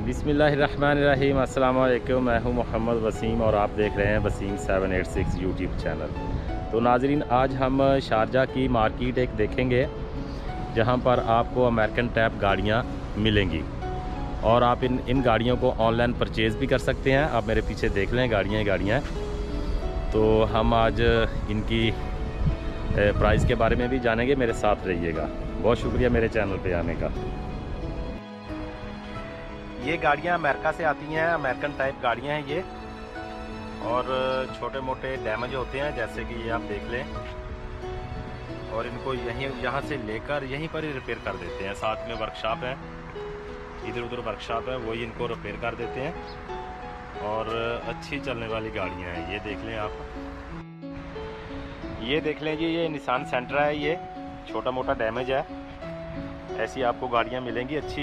बिस्मिल्लाहिर्रहमानिर्रहीम। अस्सलाम वालेकुम। मैं हूं मोहम्मद वसीम और आप देख रहे हैं वसीम 786 यूट्यूब चैनल। तो नाजरीन, आज हम शारजा की मार्केट एक देखेंगे जहां पर आपको अमेरिकन टैप गाड़ियां मिलेंगी और आप इन गाड़ियों को ऑनलाइन परचेज़ भी कर सकते हैं। आप मेरे पीछे देख लें, गाड़ियाँ ही गाड़ियाँ हैं। तो हम आज इनकी प्राइस के बारे में भी जानेंगे। मेरे साथ रहिएगा। बहुत शुक्रिया मेरे चैनल पे आने का। ये गाड़ियाँ अमेरिका से आती हैं, अमेरिकन टाइप गाड़ियाँ हैं ये, और छोटे मोटे डैमेज होते हैं जैसे कि ये आप देख लें, और इनको यहाँ से लेकर यहीं पर ही रिपेयर कर देते हैं। साथ में वर्कशॉप है, इधर उधर वर्कशॉप है, वही इनको रिपेयर कर देते हैं और अच्छी चलने वाली गाड़ियाँ हैं। ये देख लें आप, ये देख लें जी, ये निसान सेंट्रा है, ये छोटा मोटा डैमेज है। ऐसी आपको गाड़ियाँ मिलेंगी अच्छी।